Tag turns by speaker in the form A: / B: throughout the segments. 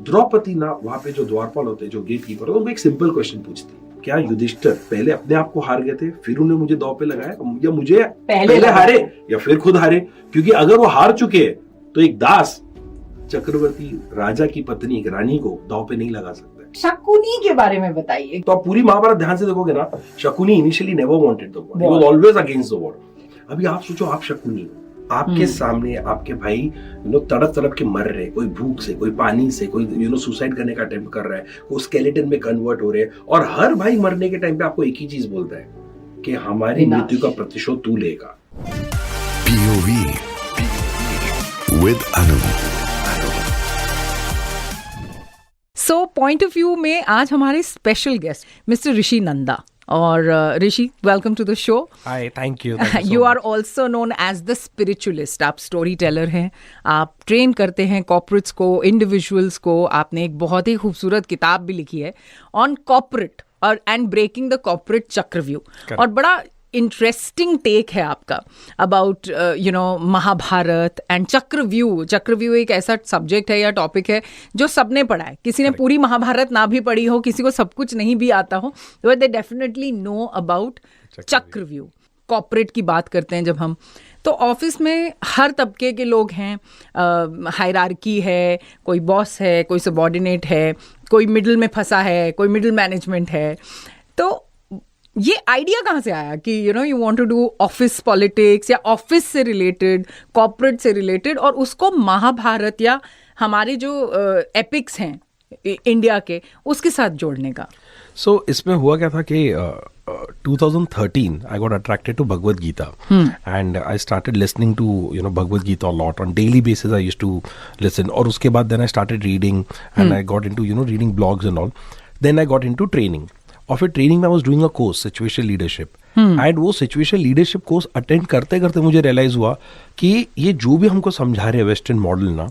A: द्रौपदी ना वहां पे जो द्वारपाल होते हैं, जो गेट कीपर होते हैं, उनको एक सिंपल क्वेश्चन पूछती है, क्या युधिष्ठिर पहले अपने आप को हार गए थे फिर उन्हें मुझे दांव पे लगाया, या मुझे पहले हारे या फिर खुद हारे? क्योंकि अगर वो हार चुके हैं तो एक दास चक्रवर्ती राजा की पत्नी, एक रानी को दांव पे नहीं लगा सकता।
B: शकुनी के बारे में बताइए।
A: तो आप पूरी महाभारत ध्यान से देखोगे ना, Shakuni initially never wanted the war, he was always against the war. अभी आप सोचो, आप शकुनी, आपके सामने आपके भाई तड़प तड़प के मर रहे, कोई भूख से, कोई पानी से, कोई सुसाइड करने का अटेम्प्ट कर रहा है, कोई स्केलेटन में कन्वर्ट हो रहे हैं, और हर भाई मरने के टाइम पे आपको एक ही चीज बोलता है कि हमारी मृत्यु का प्रतिशोध तू लेगा।
C: POV with Anu।
B: So point of view में आज हमारे special guest mister Rishi Nanda. और Rishi, welcome to the show.
D: Hi, thank you.
B: You are also known as the spiritualist. आप स्टोरी टेलर हैं, आप ट्रेन करते हैं कॉर्पोरेट्स को, इंडिविजुअल्स को। आपने एक बहुत ही खूबसूरत किताब भी लिखी है ऑन कॉर्पोरेट और एंड ब्रेकिंग द कॉर्पोरेट चक्रव्यूह। और बड़ा इंटरेस्टिंग टेक है आपका अबाउट महाभारत एंड चक्रव्यूह। चक्रव्यूह एक ऐसा सब्जेक्ट है या टॉपिक है जो सबने पढ़ा है। किसी ने पूरी महाभारत ना भी पढ़ी हो, किसी को सब कुछ नहीं भी आता हो, तो दे डेफिनेटली नो अबाउट चक्रव्यूह। कॉर्पोरेट की बात करते हैं जब हम, तो ऑफिस में हर तबके के लोग हैं, हायरार्की है, कोई बॉस है, कोई सबॉर्डिनेट है, कोई मिडिल में फंसा है, कोई मिडिल मैनेजमेंट है। तो ये आइडिया कहाँ से आया कि you want to do office politics या ऑफिस से रिलेटेड, कॉर्पोरेट से रिलेटेड, और उसको महाभारत या हमारे जो एपिक्स हैं इंडिया के उसके साथ जोड़ने का?
D: सो इसमें हुआ क्या था कि 2013 I got attracted to Bhagavad Gita and I started listening to Bhagavad Gita a lot on daily basis. I used to listen, और उसके बाद then I started reading and I got into reading blogs and all. Then I got into training. और फिर training में I was doing a course situation leadership, and वो situation leadership course attend करते करते मुझे रियलाइज हुआ कि ये जो भी हमको समझा रहे हैं वेस्टर्न मॉडल ना,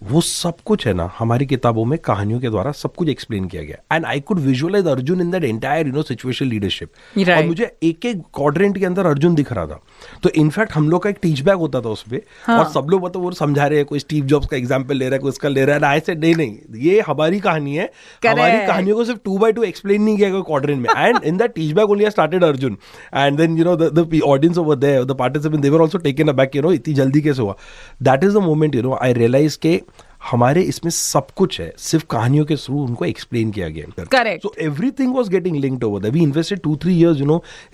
D: वो सब कुछ है ना हमारी किताबों में कहानियों के द्वारा सब कुछ एक्सप्लेन किया गया। And I could visualise Arjun in that entire situation leadership. और मुझे एक एक क्वाड्रेंट के अंदर अर्जुन दिख रहा था। तो इनफैक्ट हम लोग का एक टीच बैग होता था उसपे, और सब लोग मतलब वो समझा रहे हैं, कोई स्टीव जॉब्स का एग्जाम्पल ले रहा है, कोई उसका ले रहा है। आई सेड नहीं, ये हमारी कहानी है, हमारी कहानियों को सिर्फ 2x2 एक्सप्लेन नहीं किया गया क्वाड्रेंट में। And in that teach bag only I started Arjun, and then the audience over there, the participants, they were also taken aback, इतनी जल्दी कैसे हुआ? That is the moment, I realized के हमारे इसमें सब कुछ है, सिर्फ कहानियों के थ्रू उनको एक्सप्लेन किया गया।
B: Correct.
D: So everything was getting linked over there. We invested 2-3 years,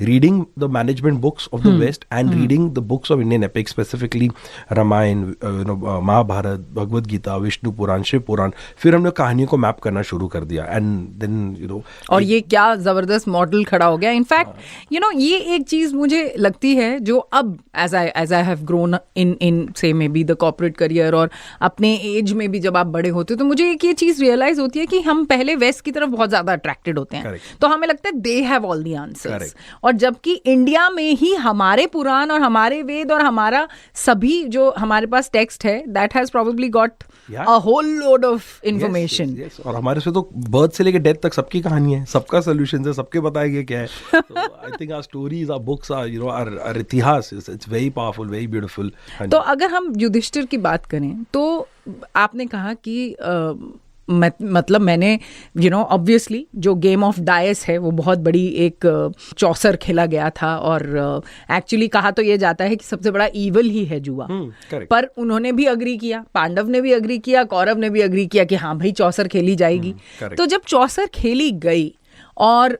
D: reading the management books of the West and reading the books of Indian epics, specifically Ramayana, Mahabharat, Bhagavad Gita, Vishnu Puran, Shiv Puran. फिर हमने कहानियों को map करना शुरू कर दिया, and then
B: और ये क्या जबरदस्त मॉडल खड़ा हो गया। इनफैक्ट ये एक चीज मुझे लगती है जो अब as I have grown in से may be the corporate career, और अपने एज में भी जब आप बड़े होते हो, तो मुझे एक ये चीज रियलाइज होती है कि हम पहले वेस्ट की तरफ बहुत ज्यादा अट्रैक्टेड होते हैं। तो हमें लगता है they have all the answers, और जबकि इंडिया में ही हमारे पुराण और हमारे वेद और हमारा सभी जो हमारे पास टेक्स्ट है, that has probably got a whole load of information.
D: और हमारे से तो बर्थ से लेकर डेथ तक सबकी कहानी है, सबका सोल्यूशन है, सबके बताया गया क्या है। I think our stories, our books, our इतिहास, it's very powerful, very beautiful.
B: तो अगर हम युधिष्ठिर की बात करें, तो आपने कहा कि मतलब मैंने ऑब्वियसली जो गेम ऑफ डायस है वो बहुत बड़ी एक चौसर खेला गया था, और एक्चुअली कहा तो ये जाता है कि सबसे बड़ा ईवल ही है जुआ। पर उन्होंने भी अग्री किया, पांडव ने भी अग्री किया, कौरव ने भी अग्री किया कि हाँ भाई चौसर खेली जाएगी। तो जब चौसर खेली गई और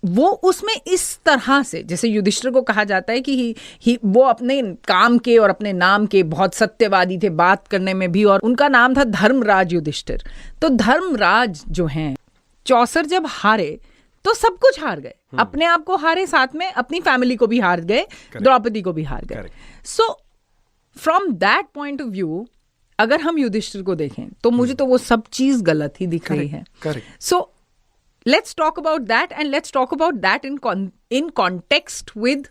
B: वो उसमें इस तरह से, जैसे युधिष्ठिर को कहा जाता है कि वो अपने काम के और अपने नाम के बहुत सत्यवादी थे, बात करने में भी, और उनका नाम था धर्मराज युधिष्ठिर। तो धर्मराज जो हैं, चौसर जब हारे तो सब कुछ हार गए, अपने आप को हारे, साथ में अपनी फैमिली को भी हार गए, द्रौपदी को भी हार गए। So from that point of view अगर हम युधिष्ठिर को देखें तो मुझे तो वो सब चीज गलत ही दिख रही है। सो let's talk about that, and let's talk about that in context with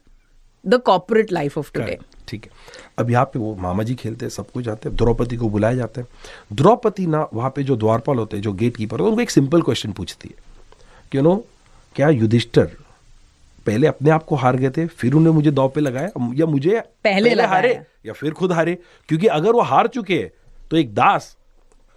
B: the corporate life of today.
D: ठीक है, अब यहाँ पे वो मामा जी खेलते हैं, सब कुछ जाते हैं, द्रौपदी को बुलाया जाता है। द्रौपदी ना वहाँ पे जो द्वारपाल होते हैं, जो गेट कीपर होते हैं, उनको एक सिंपल क्वेश्चन पूछती है कि क्या युधिष्ठिर पहले अपने आप को हार गए थे फिर उन्हें मुझे दांव पे लगाया, या मुझे पहले हारे या फिर खुद हारे? क्योंकि अगर वो हार चुके हैं तो एक दास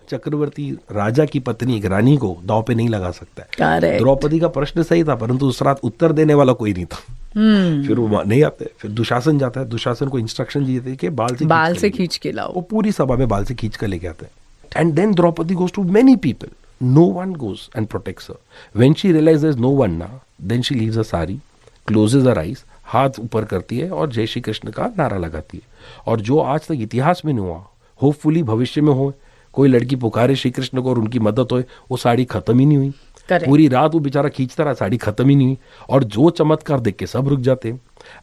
D: चक्रवर्ती राजा की पत्नी एक रानी को दाव पे नहीं लगा सकता है।
B: Correct.
D: द्रौपदी का प्रश्न सही था, परंतु उस रात उत्तर देने वाला कोई नहीं था। फिर वो नहीं आते, फिर दुशासन जाता है, दुशासन को इंस्ट्रक्शन दिए थे कि बाल से
B: खींच के लाओ।
D: वो पूरी सभा में बाल से खींच कर लेके आते हैं। And then Draupadi goes to many people, no one goes and protects her. When she realises no one ना, then she leaves a sari, closes her eyes, हाथ ऊपर करती है और जय श्री कृष्ण का नारा लगाती है। और जो आज तक इतिहास में नहीं हुआ, होपफुली भविष्य में हो, कोई लड़की पुकारे श्री कृष्ण को और उनकी मदद हो, वो साड़ी खत्म ही नहीं हुई।
B: Correct.
D: पूरी रात वो बेचारा खींचता रहा, साड़ी खत्म ही नहीं हुई। और जो चमत्कार देख के सब रुक जाते।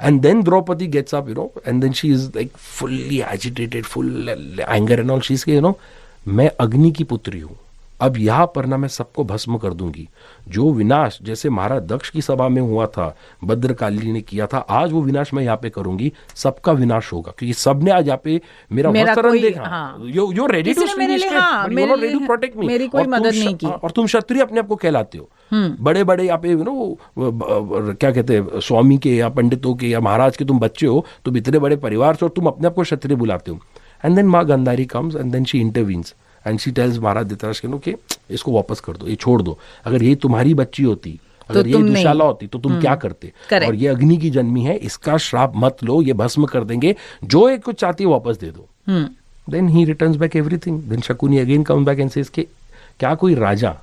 D: And then Draupadi gets up, and then she is like fully agitated, full anger and all. She is मैं अग्नि की पुत्री हूँ, अब यहाँ पर ना मैं सबको भस्म कर दूंगी। जो विनाश जैसे महाराज दक्ष की सभा में हुआ था, भद्रकाली ने किया था, आज वो विनाश मैं यहाँ पे करूंगी, सबका विनाश होगा। क्योंकि सबने आज यहाँ पे मेरा वस्त्रन देखा, you ready to protect me,
B: मेरी कोई मदद नहीं की,
D: और तुम क्षत्रिय अपने आप को कहलाते हो। बड़े बड़े यहाँ पे क्या कहते हैं, स्वामी के या पंडितों के या महाराज के तुम बच्चे हो, तुम इतने बड़े परिवार से और तुम अपने आप को क्षत्रिय बुलाते हो। एंड देन माँ Gandhari comes and then she intervenes and she tells Maharaj Dhritarashtra कि इसको वापस कर दो, ये छोड़ दो। अगर ये तुम्हारी बच्ची होती, अगर ये दुशाला होती तो तुम क्या करते? और ये अग्नि की जन्मी है, इसका श्राप मत लो, ये भस्म कर देंगे, जो एक कुछ चाहती है वापस दे दो। Then he returns back everything. Then Shakuni again come back and says कि क्या कोई राजा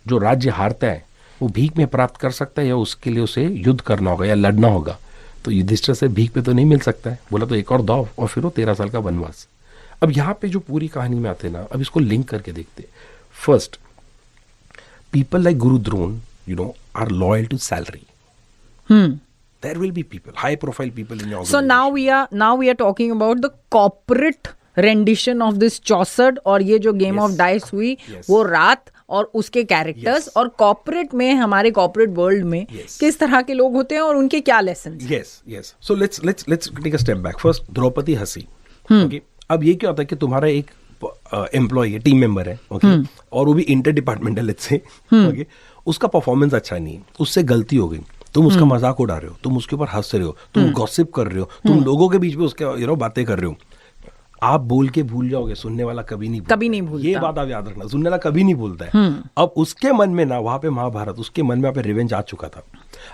D: जो राज्य हारता है वो भीख में प्राप्त कर सकता है, या उसके लिए उसे युद्ध करना होगा या लड़ना होगा? तो युधिष्ठिर से भीख पे तो नहीं मिल सकता है। बोला तो एक और दाव, और फिर वो 13 साल का वनवास। अब यहाँ पे जो पूरी कहानी में आते हैं ना, अब इसको लिंक करके देखते। First, people like Guru Drona are loyal to salary. There will be people, high profile people in your organization.
B: So now we are talking about the corporate rendition of this Chaucer, और ये जो गेम ऑफ डाइस हुई वो रात और उसके characters और corporate में, हमारे कॉर्पोरेट वर्ल्ड में किस तरह के लोग होते हैं और उनके क्या lesson.
D: Yes. So let's take a step back. First, Draupadi हंसी. Okay. अब ये क्या होता है कि तुम्हारा एक एम्प्लॉय है, टीम मेंबर है, okay? और वो भी inter departmental let's say, okay? उसका परफॉर्मेंस अच्छा नहीं है, उससे गलती हो गई, तुम उसका मजाक उड़ा रहे हो, तुम उसके ऊपर हंस रहे हो, तुम गॉसिप कर रहे हो, तुम लोगों के बीच में उसके बातें कर रहे हो. आप बोल के भूल जाओगे, सुनने वाला कभी नहीं भूलता. ये बात आप याद रखना, सुनने वाला कभी नहीं भूलता है. अब उसके मन में ना, वहां पे महाभारत, उसके मन में वहां पे रिवेंज आ चुका था.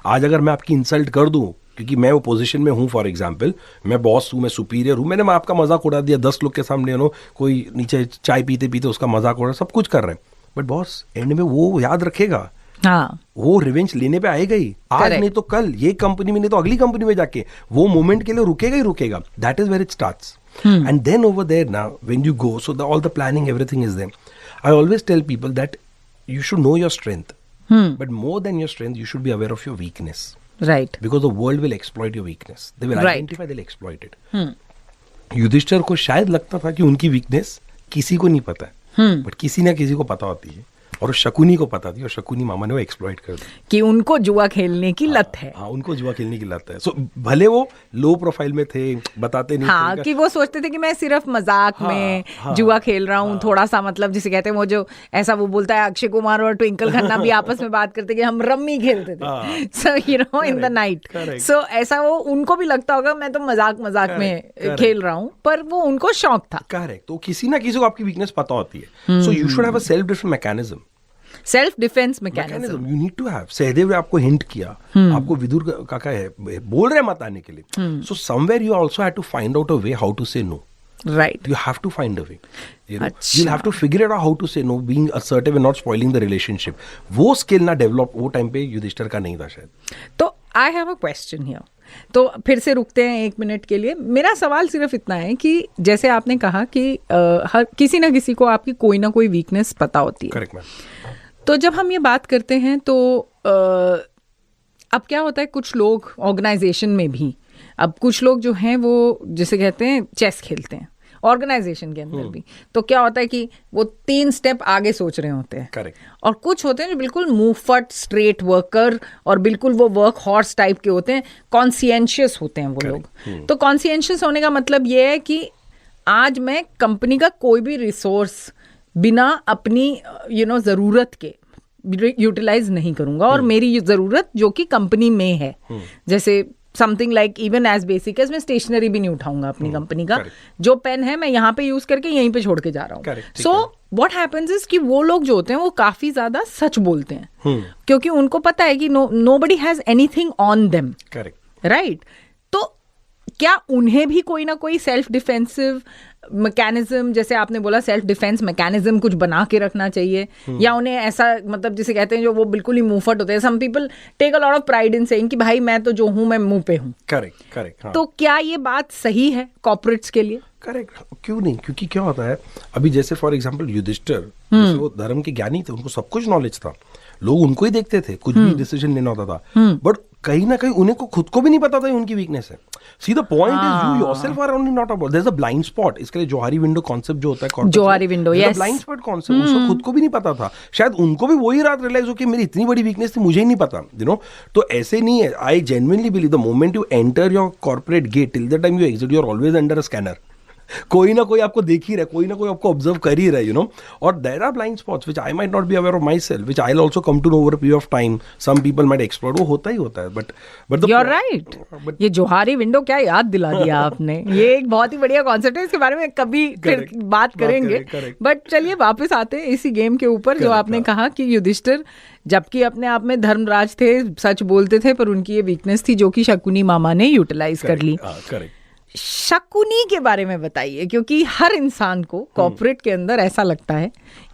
D: आज अगर मैं आपकी इंसल्ट कर दूं, क्योंकि मैं वो पोजीशन में हूं, फॉर एग्जांपल मैं बॉस हूं, मैं सुपीरियर हूं, मैंने आपका मजाक उड़ा दिया 10 लोग के सामने, कोई नीचे चाय पीते पीते उसका मजाक उड़ा, सब कुछ कर रहे हैं, बट बॉस एंड में वो याद रखेगा.
B: हाँ,
D: वो रिवेंज लेने पे आएगा ही, आज नहीं तो कल, ये कंपनी में नहीं तो अगली कंपनी में जाके वो मोमेंट के लिए रुकेगा ही रुकेगा. That is where it starts. And then over there now when you go, so all the planning, everything is there. I always tell people that you should know your strength, but more than your strength you should be aware of your weakness.
B: Right.
D: Because the world will exploit your weakness. They will identify, they'll exploit it. Yudhishthir को शायद लगता था कि उनकी weakness किसी को नहीं पता है, बट किसी ना किसी को पता होती है, और शकुनी को पता थी, और शकुनी मामा ने वो एक्सप्लॉइट कर दिया
B: कि उनको जुआ खेलने की लत है.
D: हाँ, उनको जुआ खेलने की लत है. सो भले वो लो प्रोफाइल में थे, बताते नहीं
B: हाँ, कि वो सोचते थे कि मैं सिर्फ मजाक में जुआ खेल रहा हूँ, थोड़ा सा, मतलब जिसे कहते हैं वो जो ऐसा वो बोलता है, अक्षय कुमार और ट्विंकल खन्ना भी आपस में बात करते कि हम रम्मी खेलते थे, सो इन द नाइट. सो ऐसा वो उनको भी लगता होगा, मैं तो मजाक में खेल रहा हूँ, पर वो उनको शौक था.
D: करेक्ट. तो किसी ना किसी को आपकी वीकनेस पता होती है. So you should have a self defence mechanism.
B: Self defence mechanism
D: you need to have. Sahadev ने आपको हिंट किया, आपको विदुर काका है बोल रहे मत आने के लिए. So somewhere you also have to find out a way how to say no.
B: Right.
D: You have to find a way. You'll have to figure out how to say no, being assertive and not spoiling the relationship. वो skill ना develop वो time पे युधिष्ठिर का नहीं था शायद.
B: तो I have a question here. तो फिर से रुकते हैं 1 मिनट के लिए. मेरा सवाल सिर्फ इतना है कि जैसे आपने कहा कि हर किसी ना किसी को आपकी कोई ना कोई वीकनेस पता होती है.
D: Correct ma'am.
B: तो जब हम ये बात करते हैं तो अब क्या होता है, कुछ लोग ऑर्गेनाइजेशन में भी, अब कुछ लोग जो हैं वो जिसे कहते हैं चेस खेलते हैं ऑर्गेनाइजेशन के अंदर भी, तो क्या होता है कि वो 3 स्टेप आगे सोच रहे होते हैं.
D: करेक्ट.
B: और कुछ होते हैं जो बिल्कुल मुंहफट स्ट्रेट वर्कर और बिल्कुल वो वर्क हॉर्स टाइप के होते हैं, कॉन्सियंशियस होते हैं वो लोग. तो कॉन्सियंशियस होने का मतलब ये है कि आज मैं कंपनी का कोई भी रिसोर्स बिना अपनी ज़रूरत के यूटिलाइज नहीं करूंगा, और मेरी ज़रूरत जो कि कंपनी में है, जैसे something like even as basic as मैं स्टेशनरी भी नहीं उठाऊंगा अपनी कंपनी का. जो पेन है मैं यहाँ पे यूज करके यहीं पे छोड़ के जा रहा हूँ. सो व्हाट हैपेंस इज कि वो लोग जो होते हैं वो काफी ज्यादा सच बोलते हैं क्योंकि उनको पता है कि nobody has anything on them,
D: correct,
B: right? तो क्या उन्हें भी कोई ना कोई सेल्फ डिफेंसिव मैकेनिज्म, जैसे आपने बोला सेल्फ डिफेंस मैकेनिज्म कुछ बना के रखना चाहिए, या उन्हें ऐसा मतलब जिसे कहते हैं जो वो बिल्कुल ही मुंहफट होते हैं, some people take a lot of pride in saying कि भाई मैं तो जो हूं मैं मुंह पे हूं।
D: करेक्ट, हाँ।
B: तो क्या ये बात सही है कॉर्पोरेट्स के लिए?
D: करेक्ट, क्यों नहीं? क्योंकि क्या होता है, अभी जैसे फॉर एग्जांपल युधिष्ठिर, जैसे वो धर्म के ज्ञानी थे, उनको सब कुछ नॉलेज था, लोग उनको ही देखते थे, कुछ भी डिसीजन लेना होता था, बट कहीं ना कहीं उन्हें को खुद को भी नहीं पता था उनकी वीकनेस है। See the point is you yourself are only not about, there is a blind spot. इसके लिए जोहारी विंडो कॉन्सेप्ट जो होता है,
B: Johari window, yes,
D: blind spot concept, उसको खुद को भी नहीं पता था, शायद उनको भी वही रात रियलाइज हो कि मेरी इतनी बड़ी वीकनेस थी, मुझे ही नहीं पता, यू नो। तो ऐसे नहीं है, I genuinely believe the moment you enter your corporate gate till the time you exit, you are always under a scanner. कोई ना कोई आपको देख ही रहा है, कोई ना कोई आपको ऑब्जर्व कर ही रहा है, यू नो। और there are blind spots which I might not be aware of myself, which I will also come to know over a period of time, some people might explore, वो होता ही होता है, but
B: you are right. ये Johari window क्या याद दिला दिया आपने, ये एक बहुत ही बढ़िया कॉन्सेप्ट है, इसके बारे में कभी फिर बात करेंगे। बट चलिए वापस आते हैं इसी गेम के ऊपर, जो आपने कहा कि युधिष्ठिर जबकि अपने आप में धर्मराज थे, सच बोलते थे, पर उनकी ये वीकनेस थी जो कि शकुनी मामा ने यूटिलाइज कर ली। शकुनी के बारे में बताइए, क्योंकि हर इंसान को कॉर्पोरेट के अंदर ऐसा लगता है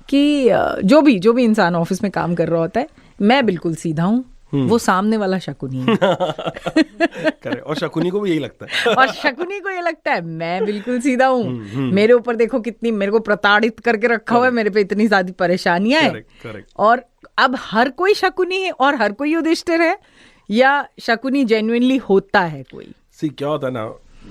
B: कि जो भी इंसान ऑफिस में काम कर रहा होता है, मैं बिल्कुल सीधा हूँ, वो सामने वाला शकुनी है।
D: और शकुनी को भी यही लगता है
B: और शकुनी को ये लगता है मैं बिल्कुल सीधा हूँ, मेरे ऊपर देखो कितनी मेरे को प्रताड़ित करके रखा हुआ है, मेरे पे इतनी सारी परेशानियां हैं। और अब हर कोई शकुनी है और हर कोई युधिष्ठिर है, या शकुनी जेन्युइनली होता है कोई?
D: सी क्या होता है ना,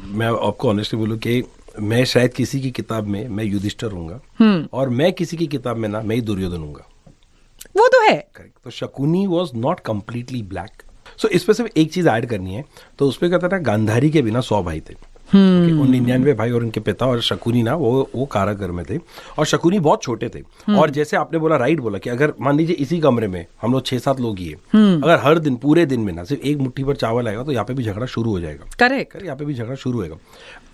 D: मैं आपको ऑनेस्टली बोलूं कि मैं शायद किसी की किताब में मैं युधिष्ठिर हूँगा, और मैं किसी की किताब में ना मैं ही दुर्योधन हूँगा।
B: वो तो है।
D: करेक्ट। तो Shakuni was not completely black. So इस पे सिर्फ एक चीज ऐड करनी है, तो उस पे कहता था गांधारी के बिना 100 भाई थे, 99 भाई, और उनके पिता और शकुनी ना वो कारागर में थे, और शकुनी बहुत छोटे थे। और जैसे आपने बोला, राइट बोला, कि अगर मान लीजिए इसी कमरे में हम लोग 6-7 लोग ही है, अगर हर दिन पूरे दिन में ना सिर्फ एक मुट्ठी पर चावल आएगा, तो यहाँ पे भी झगड़ा शुरू हो जाएगा।
B: करेक्ट,
D: यहाँ पे भी झगड़ा शुरू होगा।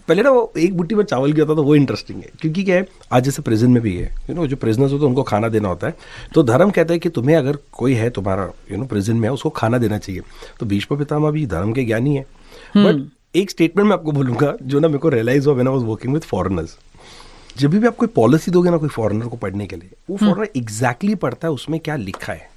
D: पहले ना वो एक मुट्ठी पर चावल किया था, तो वो इंटरेस्टिंग है, क्योंकि क्या है, आज जैसे प्रिजन में भी है, यू नो, जो प्रिजनर्स होते हैं उनको खाना देना होता है, तो धर्म कहता है कि तुम्हें अगर कोई है तुम्हारा, यू नो, प्रिजन में है, उसको खाना देना चाहिए। तो भीष्म पितामह भी धर्म के ज्ञानी है। बट एक स्टेटमेंट मैं आपको बोलूंगा जो ना मेरे को रियलाइज हुआ when I was working with foreigners, जब भी आप कोई पॉलिसी दोगे ना कोई फॉरेनर को पढ़ने के लिए, वो फॉरेनर एग्जैक्टली पढ़ता है उसमें क्या लिखा है।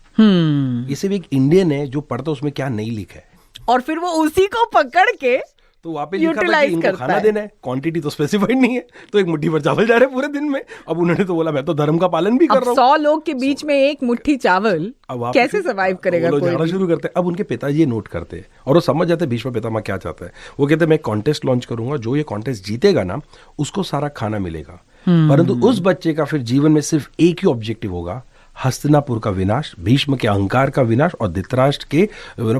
D: ये सिर्फ एक इंडियन है जो पढ़ता है उसमें क्या नहीं लिखा है,
B: और फिर वो उसी को पकड़ के
D: तो वहाँ पे लिखा था कि इनको खाना देना है, क्वांटिटी तो स्पेसिफाइड नहीं है, तो एक मुट्ठी पर चावल जा रहे हैं पूरे दिन में। अब उन्होंने तो बोला मैं तो धर्म का पालन भी कर रहा हूँ।
B: 100 लोग के बीच में एक मुट्ठी चावल कैसे सर्वाइव करेगा कोई?
D: जाना शुरू करते हैं। अब उनके पिताजी ये नोट करते हैं और वो समझ जाते हैं भीष्म पितामह क्या चाहता है। वो कहते हैं मैं कॉन्टेस्ट लॉन्च करूंगा, जो ये कॉन्टेस्ट जीतेगा ना उसको सारा खाना मिलेगा, परंतु उस बच्चे का फिर जीवन में सिर्फ एक ही ऑब्जेक्टिव होगा, हस्तिनापुर का विनाश, भीष्म के अहंकार का विनाश और धृतराष्ट्र के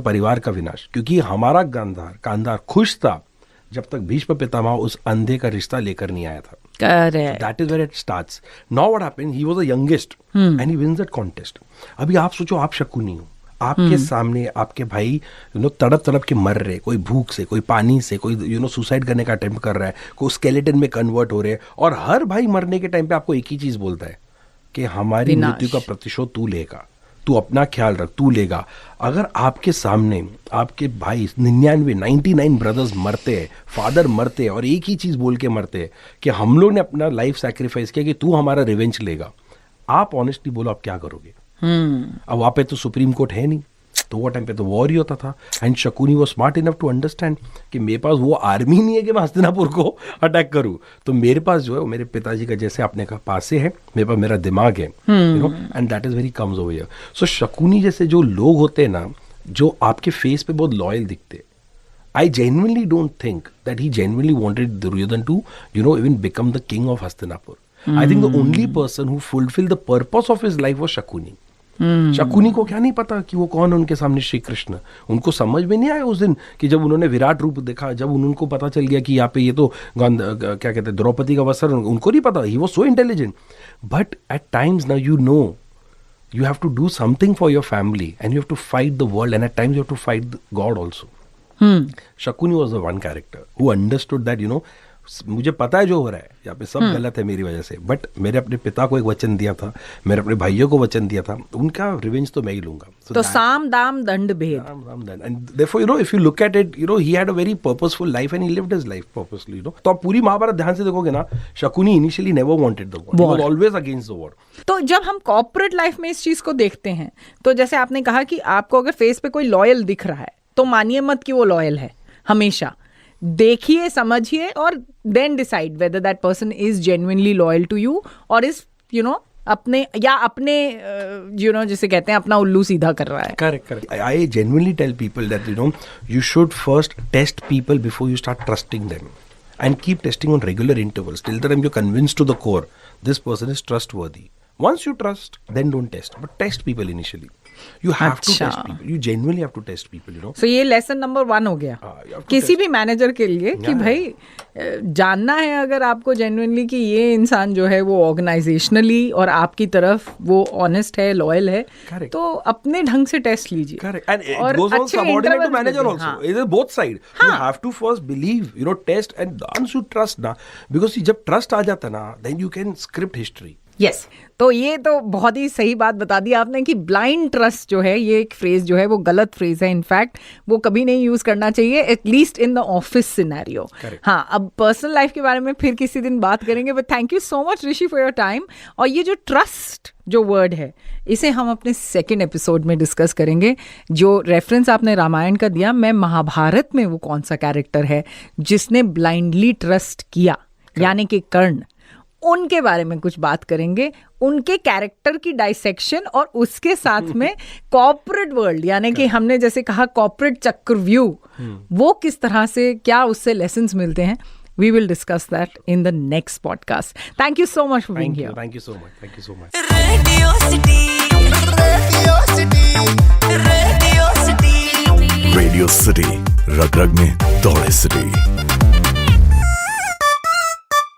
D: परिवार का विनाश। क्योंकि हमारा गांधार खुश था जब तक भीष्म पितामह उस अंधे का रिश्ता लेकर नहीं आया था। That is where it starts. Now what happened? He was the youngest and he wins that contest. अभी आप सोचो, आप शकुनी हो, आपके सामने आपके भाई तड़प तड़प के मर रहे, कोई भूख से, कोई पानी से, कोई सुसाइड करने का अटेम्प्ट कर रहा है, कोई स्केलेटन में कन्वर्ट हो रहे हैं, और हर भाई मरने के टाइम पे आपको एक ही चीज बोलता है कि हमारी मृत्यु का प्रतिशोध तू लेगा, तू अपना ख्याल रख, तू लेगा। अगर आपके सामने आपके भाई 99 ब्रदर्स मरते हैं, फादर मरते हैं, और एक ही चीज बोल के मरते हैं कि हम लोग ने अपना लाइफ सैक्रिफाइस किया कि तू हमारा रिवेंज लेगा, आप ऑनेस्टली बोलो आप क्या करोगे? अब वहां पे तो सुप्रीम कोर्ट है नहीं, तो वो टाइम पे तो वॉर ही होता था। एंड शकुनी वो स्मार्ट इनफ टू अंडरस्टैंड कि मेरे पास वो आर्मी नहीं है कि मैं हस्तिनापुर को अटैक करूं, तो मेरे पास जो है वो मेरे पिताजी का, जैसे आपने कहा, पासे है, मेरे पास मेरा दिमाग है, you know, and that is very comes over here. So Shakuni जैसे जो लोग होते हैं ना, जो आपके फेस पे बहुत लॉयल दिखते, I genuinely don't think that he genuinely wanted Duryodhan to, even become the king of Hastinapur. I think the only person who fulfilled the purpose of his life was Shakuni. Shakuni को क्या नहीं पता कि वो कौन है उनके सामने श्री कृष्ण। उनको समझ में नहीं आया उस दिन कि जब उन्होंने विराट रूप देखा, जब उनको पता चल गया कि यहाँ पे ये तो क्या कहते हैं द्रौपदी का वस्त्र, उनको नहीं पता। He was so intelligent, but at times ना you have to do something for your family and you have to fight the world, and at times you have to fight God also. Shakuni was the one character who understood that, मुझे पता है जो हो रहा है यहाँ पे सब गलत है मेरी वजह से, बट मेरे अपने पिता को एक वचन दिया था, मेरे अपने भाइयों को वचन दिया था, उनका रिवेंज तो मैं ही लूंगा.
B: तो साम दाम दंड भेद.
D: And therefore, you know, if you look at it, you know, he had a very purposeful life and he lived his life purposely, you know. तो आप पूरी महाभारत ध्यान से देखोगे ना, Shakuni initially never wanted the war. He was always against the war.
B: तो जब हम कॉर्पोरेट लाइफ में इस चीज को देखते हैं, तो जैसे आपने कहा कि आपको अगर फेस पे कोई लॉयल दिख रहा है तो मानिए मत कि वो लॉयल है. हमेशा देखिए, समझिए और then decide whether that person is genuinely loyal to you और इज यू नो अपने यू नो जिसे कहते हैं अपना उल्लू सीधा कर रहा है.
D: Correct. I genuinely tell people that, you know, you should first test people before you start trusting them. And keep testing on regular intervals. Till the time you're convinced to the core, this person is trustworthy. Once you trust, then don't test. But test people initially. You have to test people. You genuinely have to test people, you know.
B: So ये lesson number 1 हो गया किसी भी manager के लिए कि भाई जानना है अगर आपको जेन्युइनली कि ये इंसान जो है वो ऑर्गेनाइजेशनली और आपकी तरफ वो ऑनेस्ट है, लॉयल है.
D: Correct.
B: तो अपने ढंग से टेस्ट लीजिए.
D: Correct. And it goes on subordinate to manager also. It is both side. You have to first believe, you know, test and once you trust ना, because जब trust आ जाता ना, then you can script history.
B: Yes तो ये तो बहुत ही सही बात बता दी आपने कि ब्लाइंड ट्रस्ट जो है ये एक फ्रेज जो है वो गलत फ्रेज है. इनफैक्ट वो कभी नहीं यूज करना चाहिए, at least in the office scenario. हाँ, अब पर्सनल लाइफ के बारे में फिर किसी दिन बात करेंगे. But thank you so much Rishi for your time. और ये जो ट्रस्ट जो वर्ड है इसे हम अपने सेकेंड एपिसोड में डिस्कस करेंगे. जो रेफरेंस आपने रामायण का दिया, मैं महाभारत में वो कौन सा कैरेक्टर है जिसने ब्लाइंडली ट्रस्ट किया, यानी कि कर्ण, उनके बारे में कुछ बात करेंगे. उनके कैरेक्टर की डाइसेक्शन और उसके साथ में कॉर्पोरेट वर्ल्ड, यानी कि हमने जैसे कहा कॉर्पोरेट चक्रव्यूह, वो किस तरह से, क्या उससे लेसन्स मिलते हैं. We will discuss that in the next podcast. Thank you so much for being here.
D: Thank you so much. Thank you so much.
E: Radio City.
C: Radio City. रग रग में दौड़े सिटी.